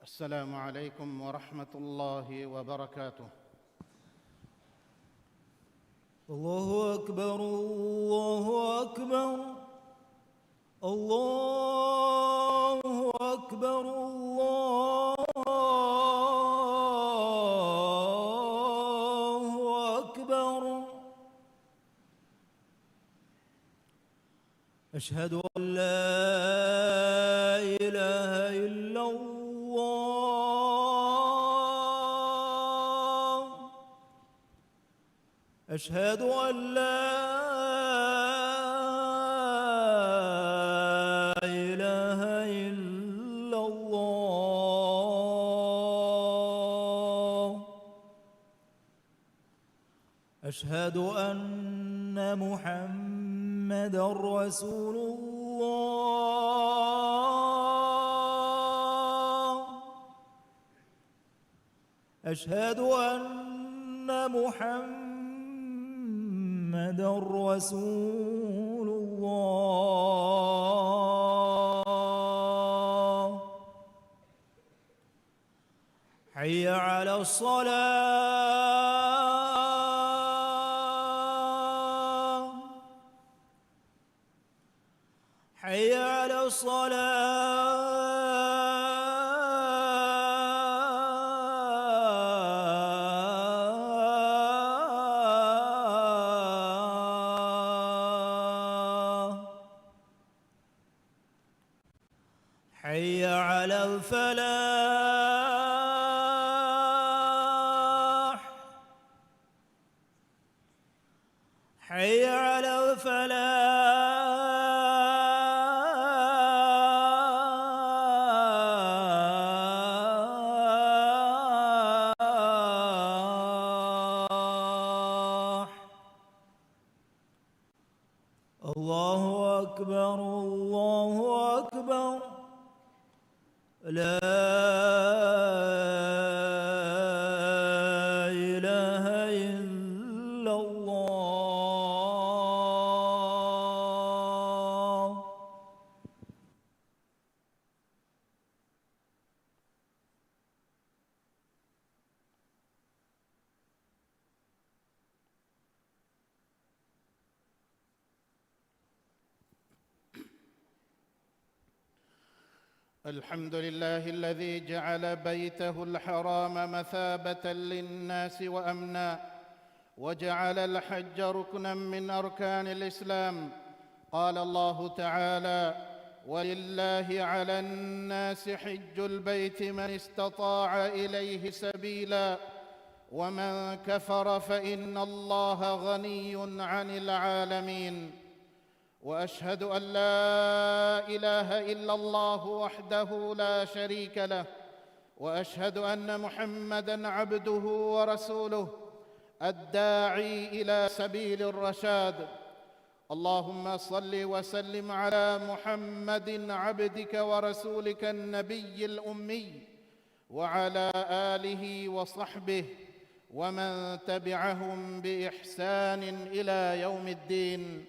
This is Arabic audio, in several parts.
السلام عليكم ورحمة الله وبركاته. الله أكبر الله أكبر الله أكبر الله أكبر. أشهد أن لا إله إلا الله. أشهد أن لا إله إلا الله. أشهد أن محمدًا رسول الله. أشهد أن محمدًا رسول الله. حي على الصلاة. حي على الصلاة. حي على الفلاح. حي على الفلاح. الله أكبر الله أكبر. لا إله إلا الله. الحمد لله الذي جعل بيته الحرام مثابة للناس وأمنا، وجعل الحج ركنا من أركان الإسلام. قال الله تعالى: ولله على الناس حج البيت من استطاع إليه سبيلا ومن كفر فإن الله غني عن العالمين. وأشهد أن لا إله إلا الله وحده لا شريك له، وأشهد أن محمدًا عبده ورسوله الداعي إلى سبيل الرشاد. اللهم صل وسلم على محمد عبدك ورسولك النبي الأمي، وعلى آله وصحبه ومن تبعهم بإحسان إلى يوم الدين.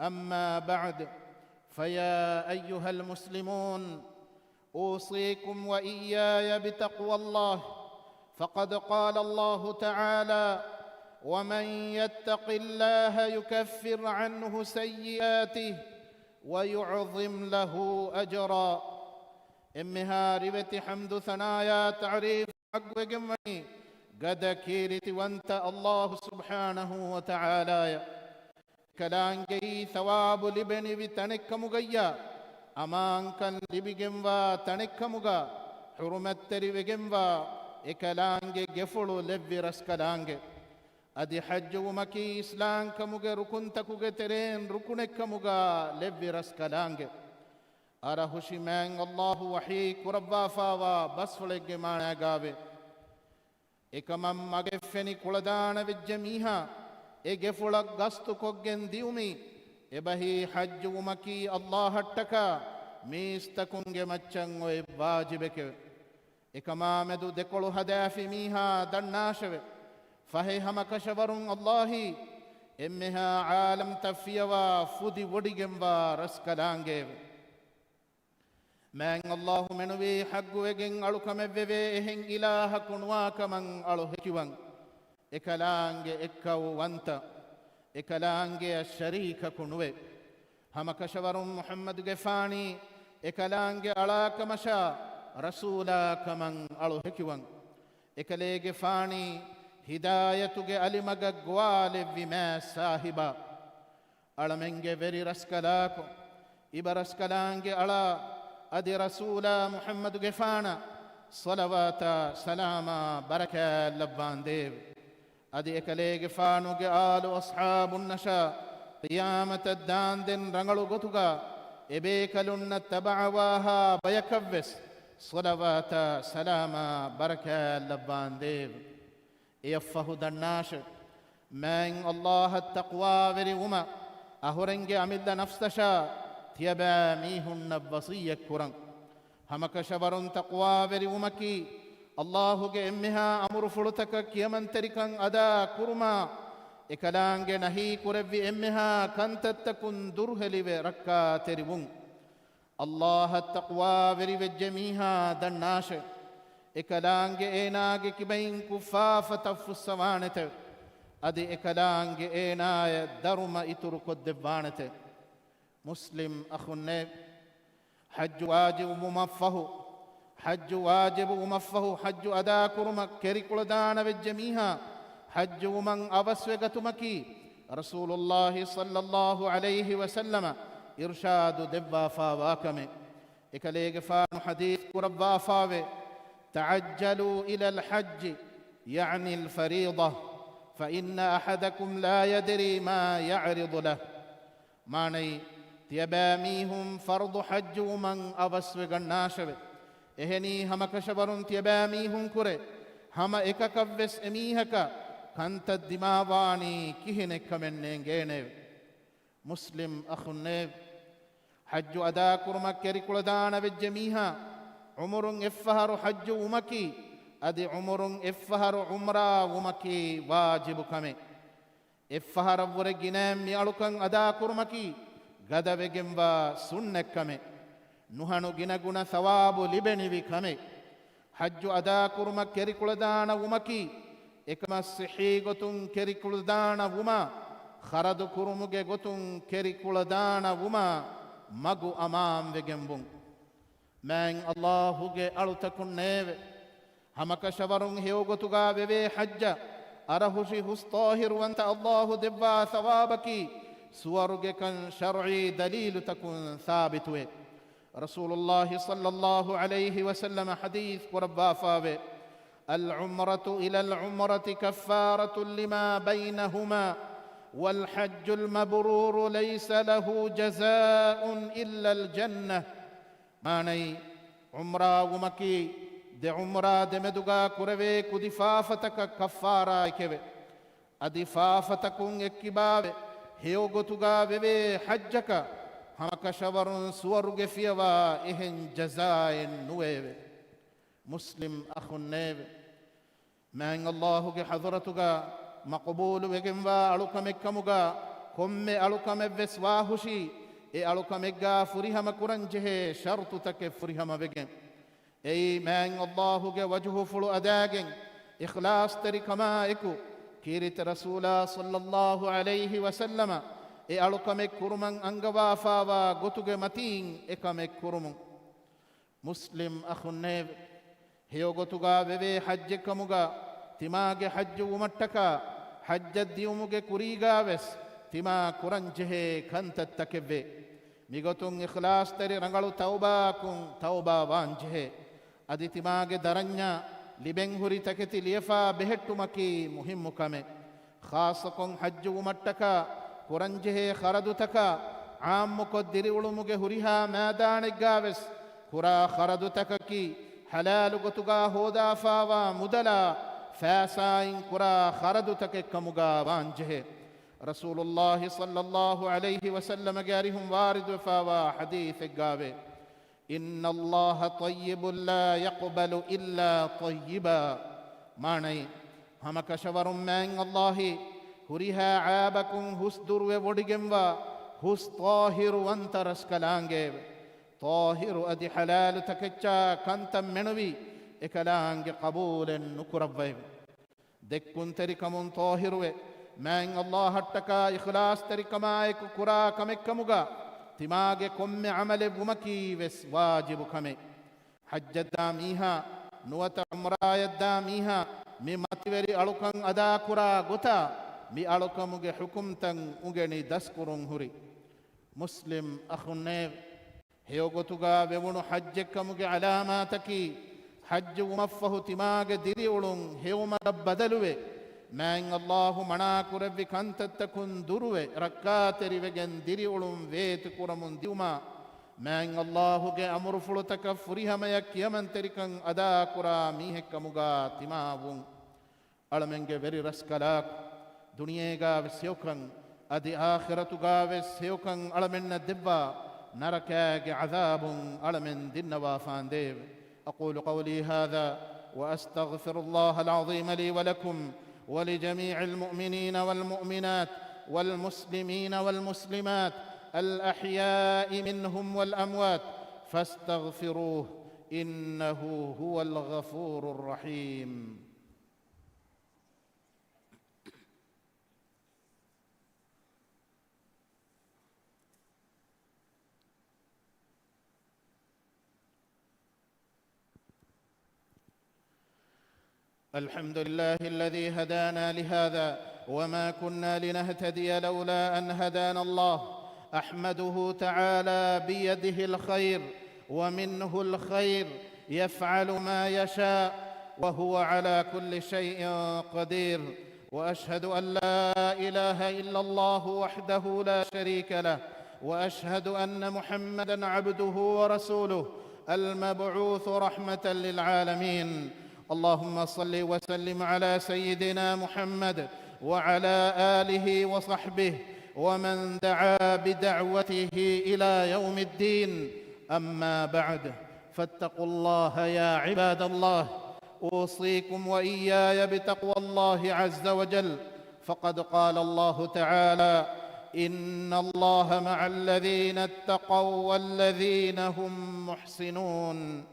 أما بعد، فيا أيها المسلمون، أوصيكم وإياي بتقوى الله، فقد قال الله تعالى: ومن يتق الله يكفر عنه سيئاته ويعظم له أجرا. إمها ربت حمد ثنايا تعريف حق وقمني قد كيرت وانت الله سبحانه وتعالى. كلانجي ثواب لبني بتنك مغيا أمان كان لبجنوا تنك مغا حرمت تري بجنوا إكلانجي جفلو لبي رسكلانجي أدي حج ومكي إسلام كمغا ركن تكوغ ترين ركنك مغا لبي رسكلانجي. أرهشي من الله وحيك وربا فاوا بسفلق مانا غابي إكمام مغفني كولدان بالجميها إجفلق غستو كوغن ديومي إبهي حج ومكي الله التكا ميستكونغ مچن واجبك إكمام دو دكولو هدافي ميها دناشوه فهي هم كشورون الله إمها عالم تفيوا فودي وديغموا رسكلانغ مَن الله منوي حق وجن ألوكم ببيهن إله كنواك من ألوهكوان إكلانج إكو وانت إكلانج الشريك كنوي هم كشور محمد جفاني إكلانج ألاك مشا رسولا كمن ألوهكوان إكلي جفاني هداية ألمج قوال بما صاحبا ألمنج بري رسكلاكو إبرسكلانج ألا أدي رسولا محمد جفانا صلوات سلاما بركة لبان ديب أدي إكلي جفانو جآل أصحاب النشا قيامة الدان دن رنغلو غتوغا إبيكلن تبعواها بيكبس صلوات سلاما بركة لبان ديب يفه دناش من الله التقوى وريوما أهرنج عمل نفسشا تيبا ميهن بصية كرن همك شبرن تقوى وريومكي الله جمها أمر فرتك كيمن تركن أدا كرما إكلانج نهي كربي إمها كنت تكن درهلي وركا تربون الله التقوى وريو جميها دناش إكلانج إناج كبين كفافة تفسوانت أدي إكلانج إناي درم إترك الدبانت مسلم أخني حج واجب ممفه حج واجب ممفه حج أدا كرمك كريكول دانا بالجميها حج من أبسوغتمكي رسول الله صلى الله عليه وسلم إرشاد دبا فاواكم إكليغ فان حديث كربا فاوي تعجلوا إلى الحج يعني الفريضة فإن أحدكم لا يدري ما يعرض له ماني تيباميهم فرض حج ومن أبسوغ الناشب إهني همك شبرون تيباميهم كره هم إككبس إميهك كانت الدماغاني كهنك من نينجينيو مسلم أخنيب حج أدا كرمك كريكول دانا بالجميها عمر إفهر حج ومكي أدي عمر إفهر عمرا ومكي واجب كمي إفهر ورجنام يالوكن أدا كرمكي غدا بجنبا سنة كمي نهانو جنا جنا ثواب لبني بكمي حج أدا كرمك كريكول دانا ومكي إكما الصحي غتون كريكول دانا وما خرد كرمك غتون كريكول دانا وما مغو أمام بجنبون من الله جي ألتكن نيب همك شبرون هيوغتوغا ببي حجة أرهشي هستاهر وانت الله دبا ثوابك سورجك شرعي دليل تكون ثابت رسول الله صلى الله عليه وسلم حديث قربا فاوي العمرة إلى العمرة كفارة لما بينهما والحج المبرور ليس له جزاء إلا الجنة ماني عمرة ومكي دي عمرة دي مدوغا كروي كدي فافتك كفارة كبه أدي فافتكون اكبابه هيوغتوغا ببي حجك همك شبرون سورغ فيوا إهن جزاء نويب مسلم أخو النيب من الله حضرتك مقبول وجنبا ألوكم كموغا كم ألوكم بسواهشي ألوكم جا فريهم كرنجه شرط تك فريهم بجن أي من الله وجه فلو أداجن إخلاص تركما إكو كيرت رسول صلى الله عليه وسلم ألوكم كرمن أنجوا فاوا غتوغ متين إكم كرمن مسلم أخو النيب هيو غتوغا ببي حج كموغا تماغ حج ومتكا حج الديومغ كوريغا بس تما كرنجه كنت تكبي ميغتون إخلاص تري رنغلو توبا كون توبا وانجه أدي تماغ درنيا لبن هوري تكتي ليفا بهتمكي مهم كمي خاصكم حج ومتكا كرنجه خردو تكا عام مقدري ولمغ هوريها ميدان غاوس كرا خردو تككي حلال غتوغا هودا فاوا مدلا فاساين كرا خردو تككمغا وانجه رسول الله صلى الله عليه وسلم جارهم وارد فاوا حديث غاوي إن الله طيب لا يقبل إلا طيبا ماني همك شور من الله هريها عابكم هس در ودغموا هس طاهر وانت رسكلانگه طاهر أدي حلال تكتشا كنتم منوي إكلانج قبول نكربوي دكون تركمون طاهروي ما إن الله هتكا إخلاص تركما إك كرا كمكموغا تماغ كم عمل بمكي وس واجب كمي حج الداميها نوت عمرا الداميها مي ماتوري ألوكان أدا كرا غتا مي ألوكموغ حكمتن أغني دسكرون هري مسلم أخنير هيوغتوغا بيونو حجكموغ علاماتكي حج ومفه تماغ ديريولون هيوما بدلوه ما إن الله منا كربي كانت تكون دروه ركاتري وجن ديريولون ويت كرمون ديوما ما إن الله جه أمر فلتك فريها ما يكيمن تريكن أدا كرا ميهكموغا تماغون ألمنجه بري رسكلاك دنياغا وسيوكن أدي آخرتوغا وسيوكن ألمن الدبا نركاك عذاب ألمن دين وافانديب أقول قولي هذا وأستغفر الله العظيم لي ولكم ولجميع المؤمنين والمؤمنات والمسلمين والمسلمات الأحياء منهم والأموات فاستغفروه إنه هو الغفور الرحيم الحمد لله الذي هدانا لهذا وما كنا لنهتدي لولا أن هدانا الله أحمده تعالى بيده الخير ومنه الخير يفعل ما يشاء وهو على كل شيء قدير وأشهد أن لا إله إلا الله وحده لا شريك له وأشهد أن محمدًا عبده ورسوله المبعوث رحمة للعالمين اللهم صل وسلم على سيدنا محمد وعلى آله وصحبه ومن دعا بدعوته إلى يوم الدين أما بعد فاتقوا الله يا عباد الله أوصيكم وإياي بتقوى الله عز وجل فقد قال الله تعالى إن الله مع الذين اتقوا والذين هم محسنون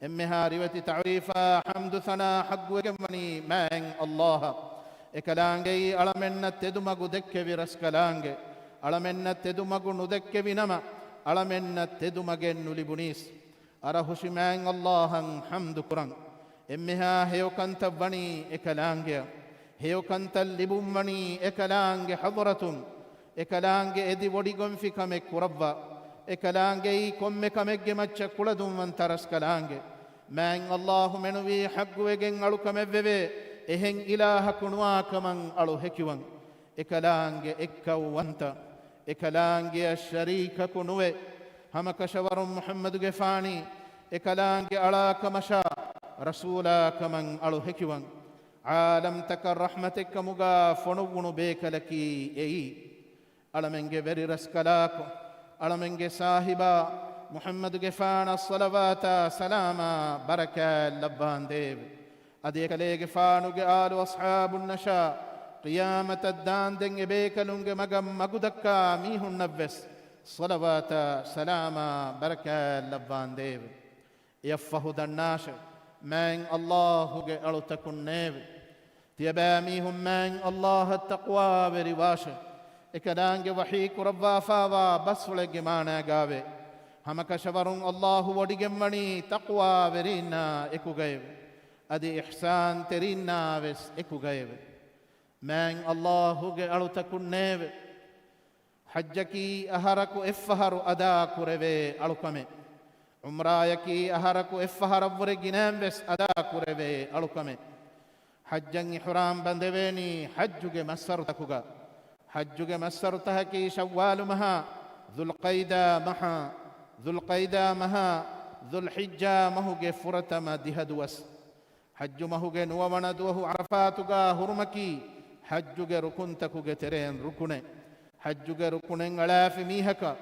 إمها رواية تعريفا حمد ثنا حق وجمني ماين الله إكلانجي ألمنا تدمغ دك برسكلانجي ألمنا تدمغ ندك بنما ألمنا تدمغ نلبنيس أرهش ماين الله حمد كران إمها هيو كنت بني إكلانجي هيو كنت اللبمني إكلانجي حضرتم إكلانجي إدي وديغم في كمك ربا إكلانجي كمك مك مچ كلدم من ترسكلانجي ما إن الله منوي حق وجن ألوك مببه إهن إله كنواك من ألو هكوان إكلانج إكوانت إكلانج الشريك كنوي هم كشور محمد غفاني إكلانج ألاك مشا رسولاك من ألو هكوان عالم تك رحمتك مغا فنون بيك لكي إي ألمنج بري رسكلاك ألمنج صاحبا محمد غفان الصلوات سلاما بركة لبان ديب أديك لي غفانو آل وأصحاب النشاء قيامة الدان دنگ بيكلونگ مغم مغدكا ميهن نبس صلوات سلاما بركة لبان ديب يفه دناش من الله ألتكن نيب تيباميهم من الله التقوى برواش إكدانگ وحيك ربا فاوا بس لگ مانا غاوي همك شبرون الله وديگمني تقوى برينا اكو غيب ادي احسان ترينا بس اكو غيب من الله گالو تكن نيب حجكي اهركو افهر ادا كربي الكمه عمرايكي اهركو افهر ورگينام بس ادا كربي الكمه حجن حرام بندويني حجوge مسرتكوغا حجوge مسرتهكي شوال مها ذو القيدا مها ذو القيدا مها ذو الحجة مهوغ فرتما دهدوس حج مهوغ نووندوه عرفاتوغا هرمكي حجوغ ركنتكوغ ترين ركنه حجوغ ركنن الاف ميهكا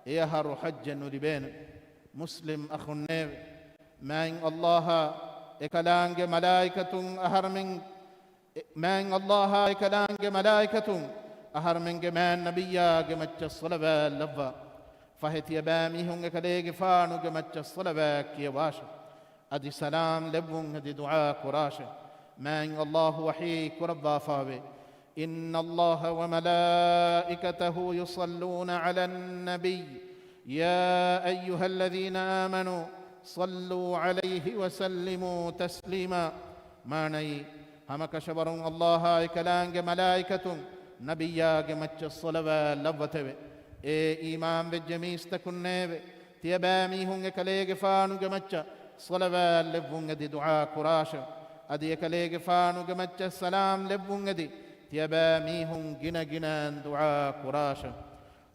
يهر حج نربين مسلم أخنيب ما إن الله إكلانج ملائكة أهرمن ما إن الله إكلانج ملائكة أهرمن جمان نبيا جمت الصلوات لبا فهتي بامي هنگ كليغ فانوغ مچ الصلوات كي واشا أدي سلام لبون أدي دعاء كراشا ما إن الله وحي كربا فاوي إن الله وملائكته يصلون على النبي يا أيها الذين آمنوا صلوا عليه وسلموا تسليما ماني همك شبرون الله كلانج ملائكة نبياج مچ الصلوات لبتوي اي إمام بجميس تكنيب تيبامي هنگ كليغ فانوغ مچ صلوات لبون دي دعاء كراشا أدي كليغ فانوغ مچ السلام لبون دي تيبامي هنگ جنا جنا دعاء كراشا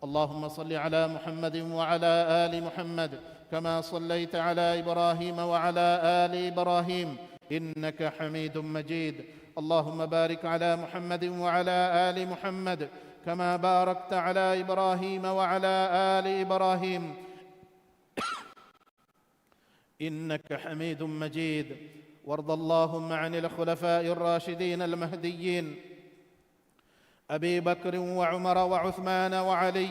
اللهم صل على محمد وعلى آل محمد كما صليت على إبراهيم وعلى آل إبراهيم إنك حميد مجيد اللهم بارك على محمد وعلى آل محمد كما باركت على إبراهيم وعلى آل إبراهيم إنك حميد مجيد وارض اللهم عن الخلفاء الراشدين المهديين أبي بكر وعمر وعثمان وعلي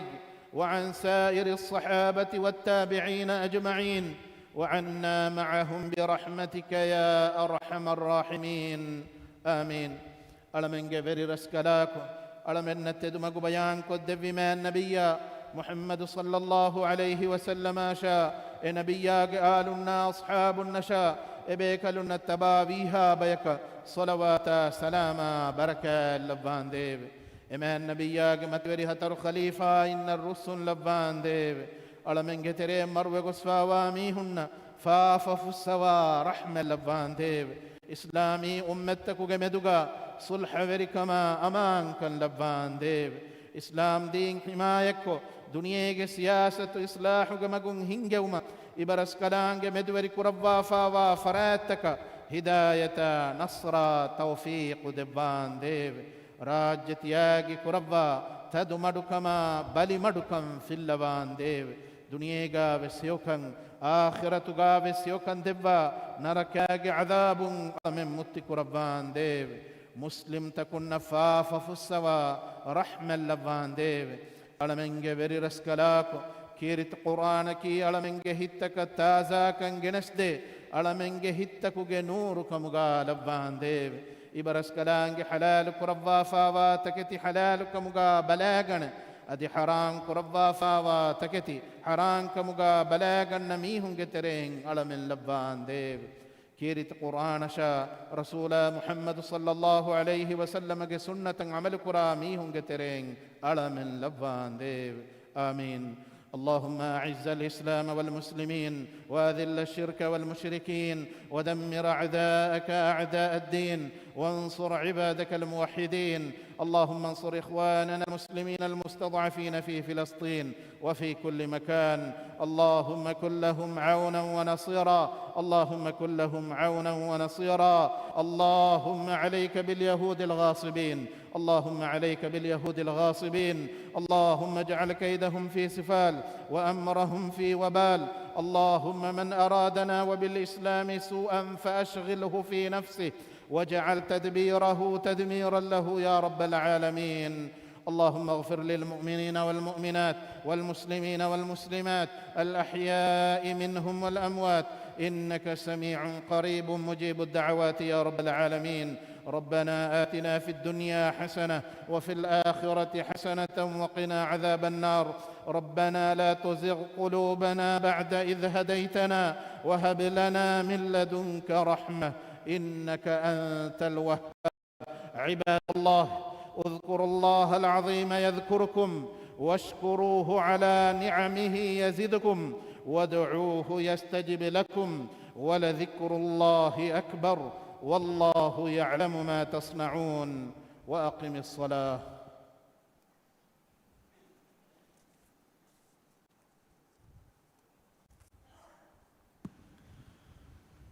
وعن سائر الصحابة والتابعين أجمعين وعنا معهم برحمتك يا أرحم الراحمين آمين ألمن جبر رسكلاكو ألمن نتدمك بيانكو الدفي النبي محمد صلى الله عليه وسلم شاء نبياك آلنا أصحاب النشاء إبيك لنا التبابيها بيك صلوات سلاما بركة اللبان ديب إما النبياك متوري هتر خليفة إن الرسل لبان ديب ألمن جتري مروي قصفا واميهن فافف السوا رحمة لبان ديب إسلامي أمتك جمدوغا صلح وركما أمان كان لبان ديب إسلام دين حمايكو دنيا سياسة إصلاح جمعون هنجوما إبرس كلام جمدوري كربا فاوا فراتك هداية نصر توفيق دبان ديب راجت ياجي كربا تدو مدكما بلي مدكم في اللبان ديب دنيا غاب سيوكن آخرة غاب سيوكن دبا نركاج عذاب من متك ربان ديب مسلم تكن نفاف فسوا رحمة لبان ديب ألمنج بري رسكلاكو كيرت قرآنك ألمنج هتك تازاكن جنسدي ألمنج هتك جنورك مغا لبان ديب إبرسكلانج حلالك ربا فاوا تكتي حلالك مغا بلاغن أدي حرام كربا فاوا تكتي حرام كمغا بلاغن نميهم جترين ألمن لبان ديب كيرت قرآن شا رسول محمد صلى الله عليه وسلم سنة عمل كراميهم جترين ألمن لبان ديب آمين اللهم أعز الإسلام والمسلمين وأذل الشرك والمشركين ودمر أعداءك أعداء الدين وانصر عبادك الموحدين اللهم انصر إخواننا المسلمين المستضعفين في فلسطين وفي كل مكان اللهم كن لهم عونا ونصيرا اللهم كن لهم عونا ونصيرا اللهم عليك باليهود الغاصبين اللهم عليك باليهود الغاصبين اللهم اجعل كيدهم في سفال وأمرهم في وبال اللهم من أرادنا وبالإسلام سوءا فأشغله في نفسه واجعل تدبيره تدميرا له يا رب العالمين اللهم اغفر للمؤمنين والمؤمنات والمسلمين والمسلمات الأحياء منهم والأموات إنك سميع قريب مجيب الدعوات يا رب العالمين ربنا آتنا في الدنيا حسنة وفي الآخرة حسنة وقنا عذاب النار ربنا لا تزغ قلوبنا بعد إذ هديتنا وهب لنا من لدنك رحمة إنك أنت الوهاب عباد الله اذكروا الله العظيم يذكركم واشكروه على نعمه يزدكم وادعوه يستجب لكم ولذكر الله أكبر والله يعلم ما تصنعون وأقم الصلاة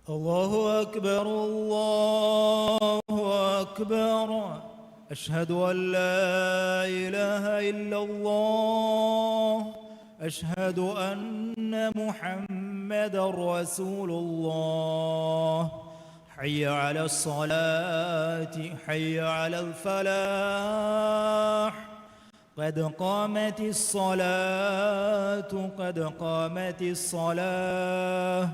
الله أكبر الله أكبر أشهد أن لا إله إلا الله أشهد أن محمدًا رسول الله حي على الصلاة حي على الفلاح قد قامت الصلاة قد قامت الصلاة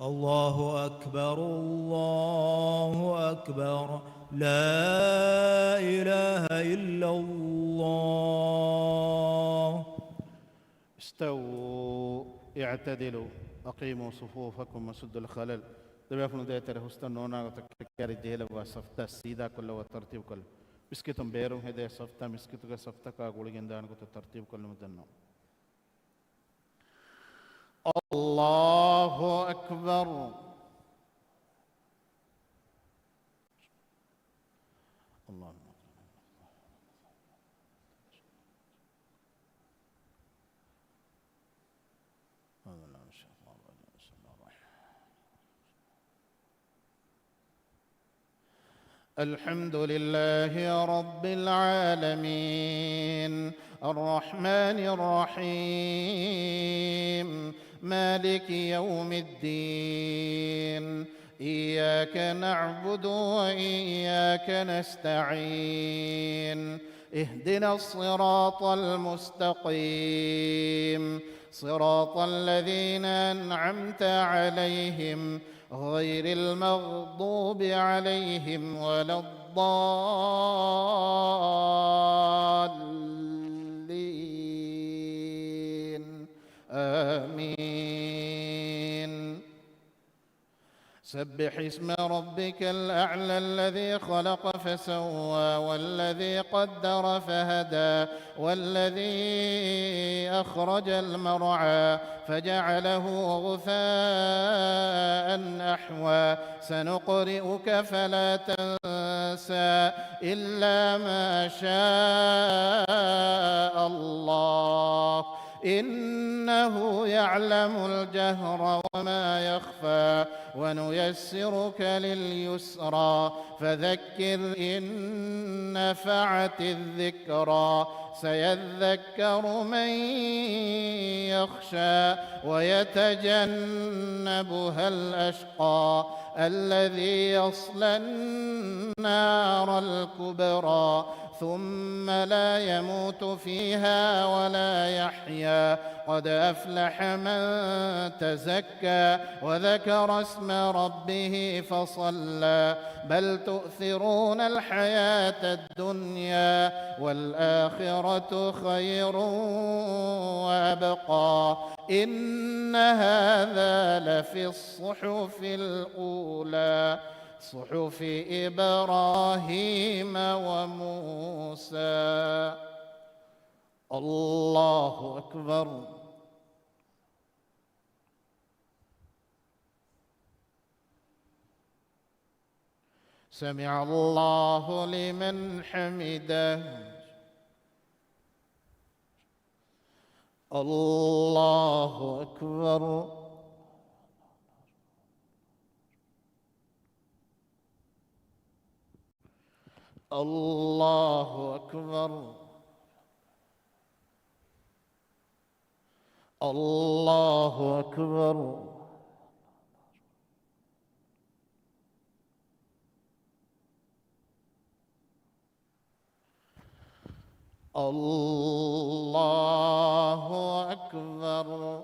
الله أكبر الله أكبر لا إله إلا الله. استووا اعتدلوا أقيموا صفوفكم وسدوا الخلل. دبيفنو ديتر هستنونا وتككر الجهل وصفتا السيدة كل وترتيب كل بسكتم بيرو هدي صفتا مسكتك صفتا كاقول جندان كت ترتيب كل مدنو. الله أكبر. الله الحمد لله رب العالمين الرحمن الرحيم مالك يوم الدين إياك نعبد وإياك نستعين اهدنا الصراط المستقيم صراط الذين أنعمت عليهم غير المغضوب عليهم ولا الضالين آمين. سبح اسم ربك الأعلى الذي خلق فسوى والذي قدر فهدى والذي أخرج المرعى فجعله غثاء أحوى سنقرئك فلا تنسى إلا ما شاء الله إنه يعلم الجهر وما يخفى ونيسرك لليسرى فذكر إن نفعت الذكرى سيذكر من يخشى ويتجنبها الأشقى الذي يصلى النار الكبرى ثم لا يموت فيها ولا يحيا قد أفلح من تزكى وذكر اسم ربه فصلى بل تؤثرون الحياة الدنيا والآخرة خير وأبقى إن هذا لفي الصحف الأولى صحف إبراهيم وموسى. الله أكبر. سمع الله لمن حمده. الله أكبر. الله أكبر. الله أكبر. الله أكبر.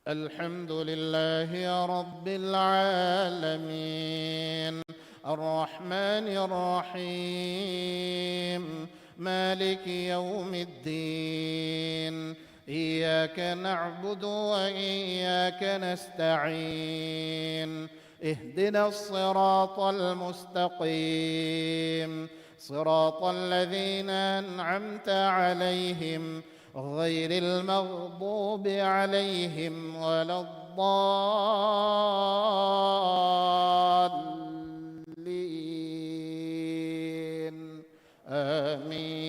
الحمد لله رب العالمين الرحمن الرحيم مالك يوم الدين إياك نعبد وإياك نستعين اهدنا الصراط المستقيم صراط الذين أنعمت عليهم غير المغضوب عليهم ولا الضالين آمين.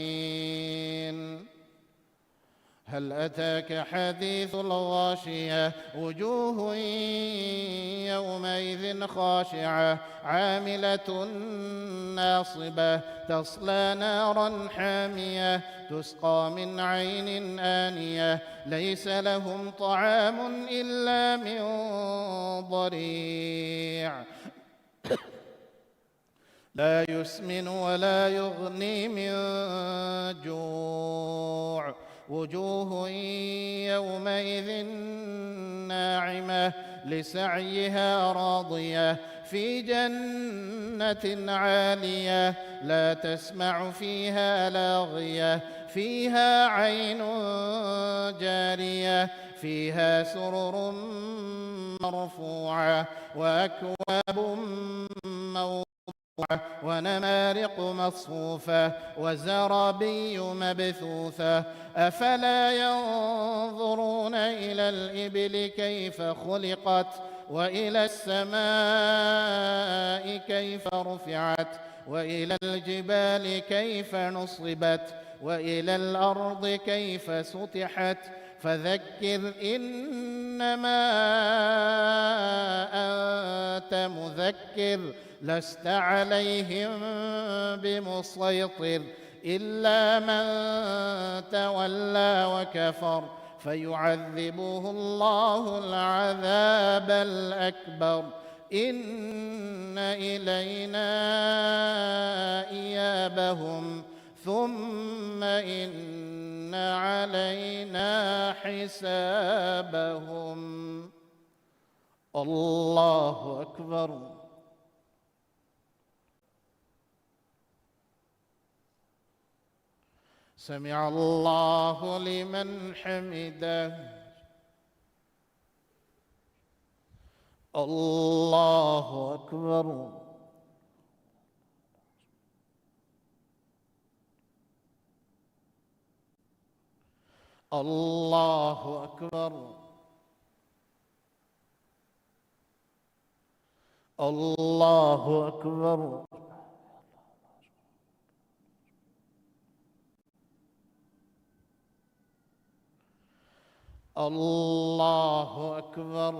هل أتاك حديث الغاشية وجوه يومئذ خاشعة عاملة ناصبة تصلى نارا حامية تسقى من عين آنية ليس لهم طعام إلا من ضريع لا يسمن ولا يغني من جوع. وجوه يومئذ ناعمة لسعيها راضية في جنة عالية لا تسمع فيها لاغية فيها عين جارية فيها سرر مرفوعة وأكواب موضوعة ونمارق مصفوفة وزرابي مبثوثة أفلا ينظرون إلى الإبل كيف خلقت وإلى السماء كيف رفعت وإلى الجبال كيف نصبت وإلى الأرض كيف سطحت فذكر إنما أنت مذكر لست عليهم بمسيطر إلا من تولى وكفر فيعذبه الله العذاب الأكبر إن إلينا إيابهم ثم إن علينا حسابهم. الله أكبر. سمع الله لمن حمده. الله أكبر. الله أكبر. الله أكبر. الله أكبر.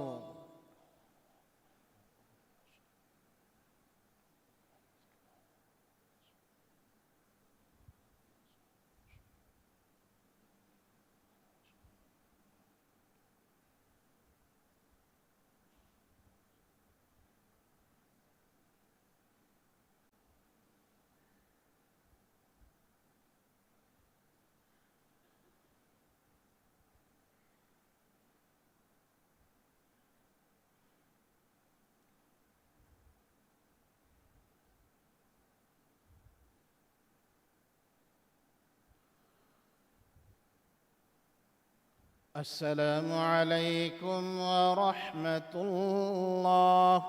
السلام عليكم ورحمة الله.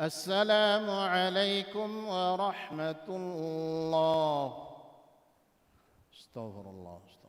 السلام عليكم ورحمة الله. استغفر الله.